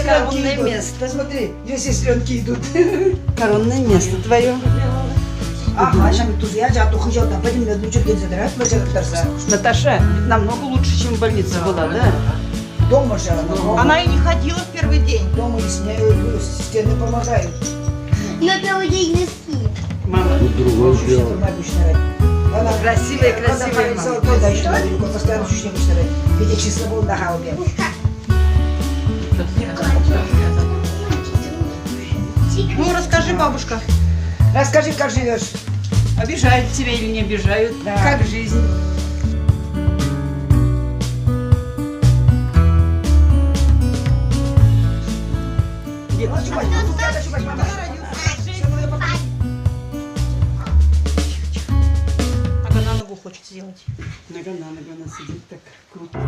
коронное место. Смотри, здесь сестренки идут. Коронное место твое. Ага, сейчас тут я тебя туху ждал, пойдем на лучше где забирать, мы сейчас торса. Наташа, намного лучше, чем в больнице была, да? Дома же Она и не ходила в первый день. дома и стены помогают. На первый день носки. Мама. Она Красивая, красивая мама. золотой дальше далеко, постоянно чуть не мечтает. Видя чисто был на хаубе. Ну, расскажи, бабушка. Расскажи, как живешь? Обижают тебя или не обижают? Да. Как жизнь? Ага, на ногу хочет сделать. Нога на ногу она сидит так круто.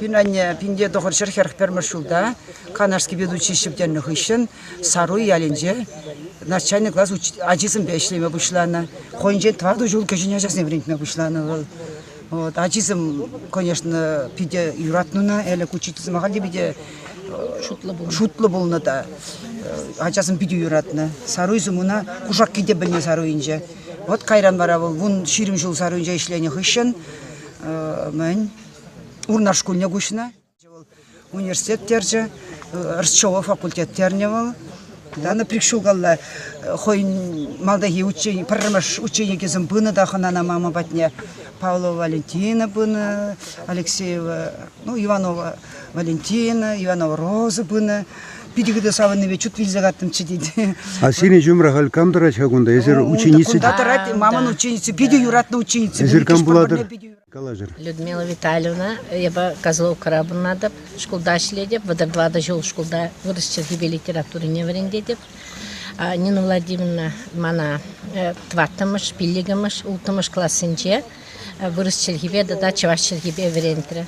Пинание, пинде дохоршер херхпермашулда, канарский ведущий шептенных ищен, саруй яленже, начальный класс ажизм бешлеме бушлана, хойнжен тварду жул кежиня жасне врентме бушлана. Вот, ажизм, конечно, пиде юратнуна, эле кучитизм махалде биде шутлы болна да, ажазым пиде юратна, саруй зумуна, кушак киде білне саруйнже. Вот кайран бара бол, вун ширим жул саруйнже ишлене ищен, мен, Урнар школьня гушна, университет терже, рсчова факультет терневал. Да, на пришугала, хойн малдаги учение, парамаш учение кезем бына да ханана мама батня, Павлова Валентина бына, Алексеева, ну Иванова Валентина, Иванова Роза бына. Пидигде саванны вечут вильзагаттым чидит. А сени жумрахал камдара чагунда, езер ученицы. Куда тарать, маман ученица, пиди юратна ученица. Езер камбуладыр. Калажыр. Людмила Витальевна, я Козлов Карабунадов, школда шледеп, водовлада жол школда вырастет gibi литературы не врендедеп. Нина Владимировна мана тваттамыш, пиллигамыш, ултамыш классынче, вырастет gibi да чавашчет gibi врентре.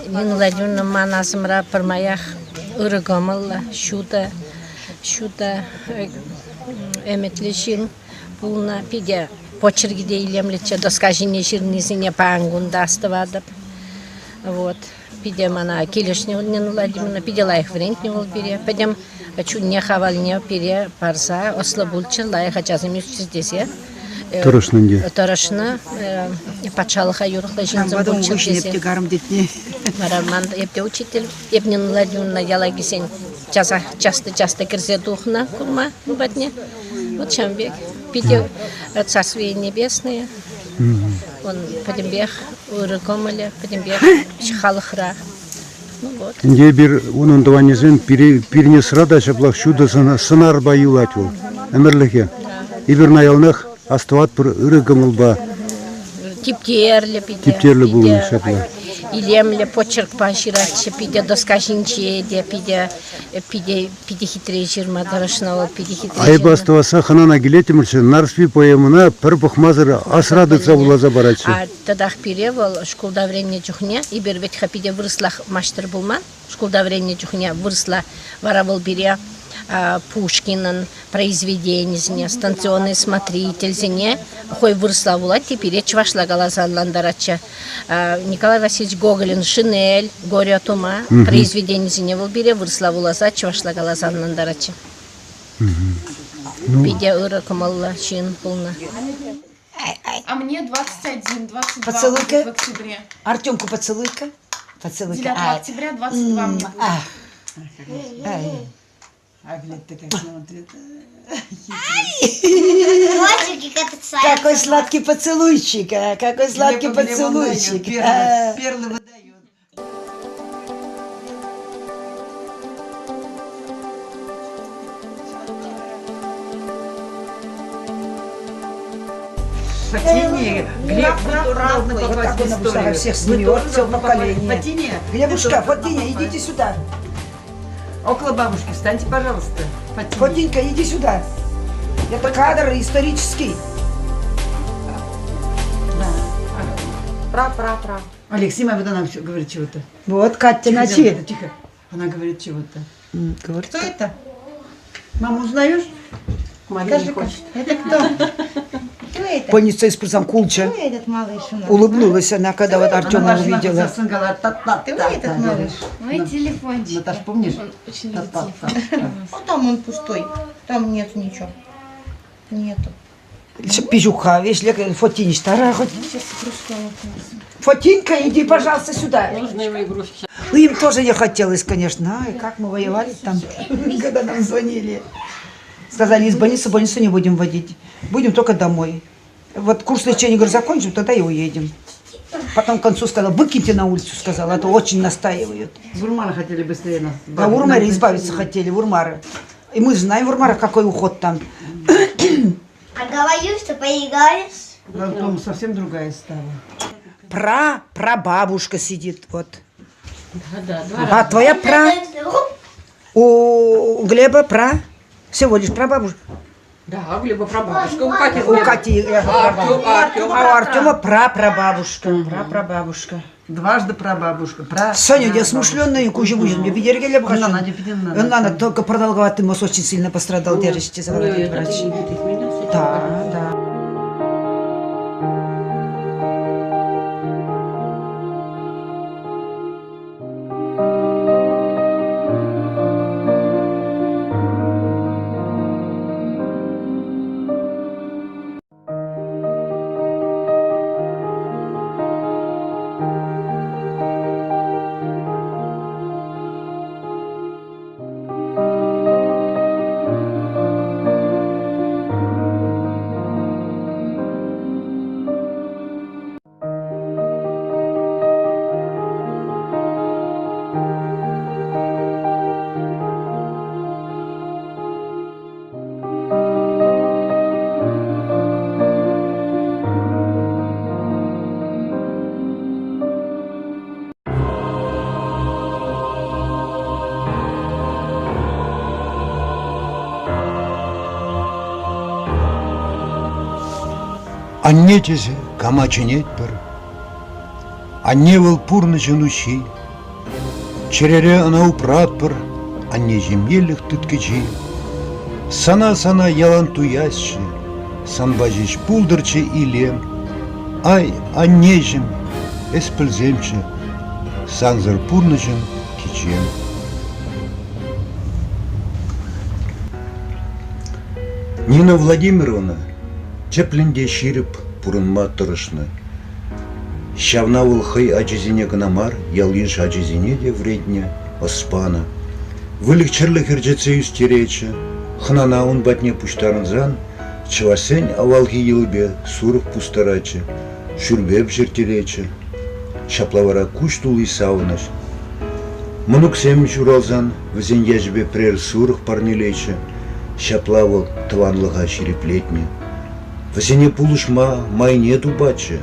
Нина Владимировна мана асымра пармаях ырыгамалла, шута эметлешин, пулна пиде почерги илемлече доскажине жирнизине пангунда оставадып. Вот. Пидем она килешне Нина Владимировна, пиде лайх врентне бол бере. Пидем чудне хавальне пере парса ослабулчы лайх ачазым юрчиздесе. Торошнынде. Торошны патшалыха юрықла жинзым булчы десе. Гарм детне. Мараманда епте учитель, Нина Владимировна яла кисен часто кирзе духна курма батне. Вот Чамбек. Пиде Царствие Небесное. Он подембех урыкомале, подембех халахра. Ну вот. Инде бир унун даванезен пирне срада шаблах шуда сынар баюлать ол. Эмерлихе. Ибир наялнах астават пыр ырыгымылба. Типтерле пиде. Типтерле булын шапла. Илемле почерк пашираче пиде доскашинче де пиде хитрее жирма дарашнавал пиде хитрее. Айба аставаса ханана гилетимырчы нарспи поемына пыр бухмазыр асрадыца булаза барачы. А тадах перевал школда времени чухне и бербет хапиде вырслах маштер булман. Школда времени чухне вырсла варавал бере Пушкинын произведение, станционный смотритель, зене, хой выросла вулать, теперь чвашла галазанландарача. Николай Васильевич Гоголин, Шинель, Горе от ума, произведение зене вылбере, выросла вулаза, чвашла галазанландарача. Видя ура камалла чин полна. А мне 21, 22 Поцелуй-ка. в октябре. Артемку поцелуй-ка. Поцелуй-ка. 9 октября 22 мне будет. А глядь, ты как смотрит. Какой сладкий поцелуйчик, какой сладкий поцелуйчик. Перлы выдает. Фатиния, Глеб должны Вот так попасть в он обычно историю. всех Вы смеет, тоже все должны попасть. поколение. Фатиния, Глебушка, ты тоже Фатиня, должна идите попасть. сюда. Около бабушки встаньте, пожалуйста. Фатиния. Фатинька, иди сюда. Это кадр исторический. Пра. Алексей, вот она всё говорит чего-то. Вот, Катя, Тихо, начи. Диана, тихо. Она говорит чего-то. Говорит, Кто это? Маму узнаешь? Мария не хочет. Это кто? Кто это? Поница из призом Кулча. Кто этот малыш у нас? Улыбнулась она, когда вот Артема Она увидела. засынгала. Ты этот малыш? Мой телефончик. Наташ, помнишь? Очень Та-та-та. А там он пустой. Там нет ничего. Нету. Пижуха, видишь, Фатинь, старая хоть. Сейчас игрушка вот. Фатинька, иди, пожалуйста, сюда. Ну, им тоже не хотелось, конечно. Ай, как мы воевали там, когда нам звонили. Сказали, из больницы в больницу не будем водить. Будем только домой. Вот курс лечения, говорю, закончим, тогда и уедем. Потом к концу сказала, выкиньте на улицу, сказала, а то очень настаивают. С Урмана хотели быстрее нас. А в Урмаре избавиться хотели, в Урмара. И мы знаем в Урмара, какой уход там. А говорю, что поиграешь. Потом совсем другая стала. Прабабушка сидит, вот. А твоя у Глеба всего лишь прабабушка. Да, Глеба прабабушка. У Кати. У Кати, а у Артема прапрабабушка. Дважды прабабушка. Соня, я смышленная, куча будет. Мне бедергеля Надо, бахашен. Надо, только продолговатый мозг очень сильно пострадал, держите, говорит врач. Да. Анне тесе камаченет бір. Анне выл пурнычын ущи. Черере анау прат бір. Анне жемеллих тыткычи. Сана ялан туясчы. Санбажич пулдырчы илем. Ай, аннежім, эс пілземчі. Санзыр пурнычын кичем. Нина Владимировна чеплінде ширіп пурынма тұрышны. Шавна хай ажизине гнамар, ялгинш ажизине де вредне, оспана. Вылік чырлық иржеце үстеречі, хнана он батне пуштарынзан, чывасен авалги елбе сурық пустарачы, шүрбеп жертеречі, шаплавара куш тулы сауныш. Мұнық сем журалзан, візен ежбе прер сурық парнелечі, шаплавал тванлыға ширеплетне. Візене пулышма майне дубачы,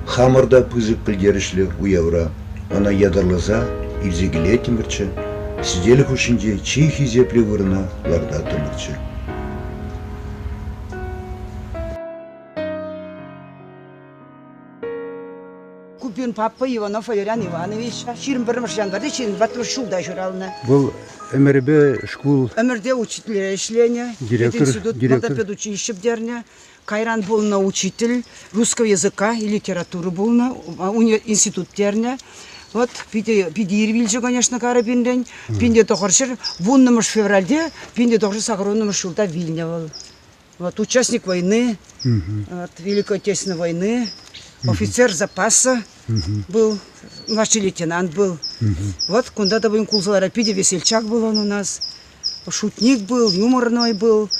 хамырда пызык пілдерішлі уявра, ана ядарлыза илзегіле темірчі, сиделік үшінде чихи зепле вырна ларда тымырчы. Купин папа Иванов Юриян Иванович. Ширин бірміршан барды, ширин батыр шулда жүралны. Бұл әмірбе школ Өмірде учитель ishлене, институт педучилище бдерне. Кайран был на учитель русского языка и литературы был на институт терне. Вот пидирвильже, конечно, карабиндень. Пинде тохаршер, вуннымыш февральде, пинде тохаршер сахароннымыш шулда Вильня был. Вот участник войны, от Великой Отечественной войны, офицер запаса был, младший лейтенант был. Вот куда-то будем кулзала пиде, весельчак был он у нас, шутник был, юморной был.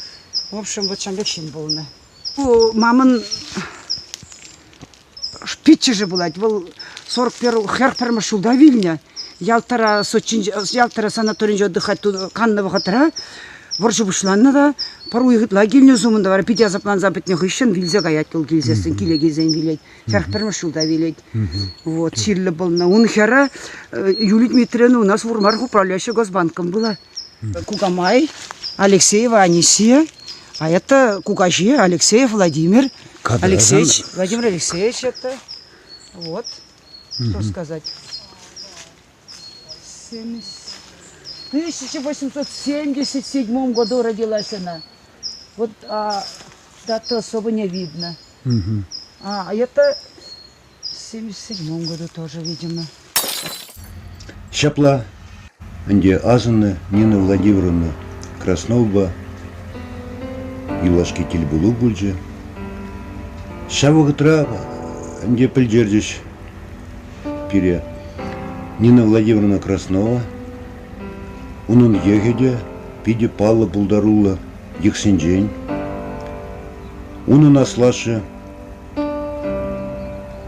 В общем, вот шамбекшин был на. Мамын питче же была, был 41 херперма шулда Вильня. Ялтара санаторийде отдыхать канного хатра. Варжы бушланна да, пару игытла килне зумында бар, пить азаплан запытнях ищен, вилзе гаят кыл килзесін, киле кезен вилет, чарх пермашулда вилет. Вот, сирлі болна. Он хера, Юлит Митрена у нас в Урмарах управляющая Госбанком была. Кугамай, Алексеева Анисия, а это Кугажи, Алексеев Владимир. Алексеевич, Владимир Алексеевич это. Вот, что сказать. В 1877 году родилась она. Вот дату особо не видно. А это в 77 году тоже, видимо. Шапла, где Азана Нина Владимировна Краснова, Илашки Тельбулу Бульджи. Шавагатра, где Пельджердич Пире Нина Владимировна Краснова. Унун егеде, пиде Палла Булдарула, Ексинджень. Унун Аслаши,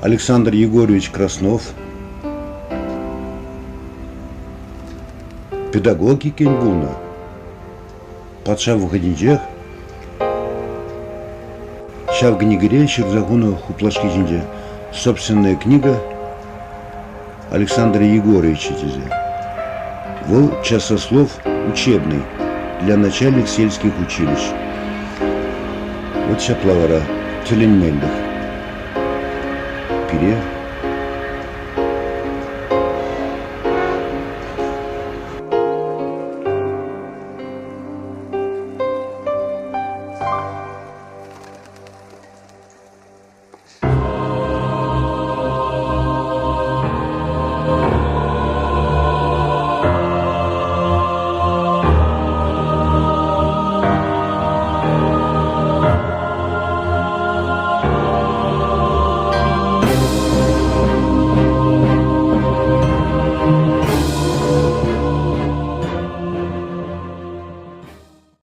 Александр Егорович Краснов. Педагоги Кеньбуна, Патша в Гадинджех, Шав Гнигире, Шерзагуна Хуплашки Джинже. Собственная книга Александра Егоровича Тизе. Был часослов учебный для начальных сельских училищ. Вот шаплавара Теленмельдах. Пире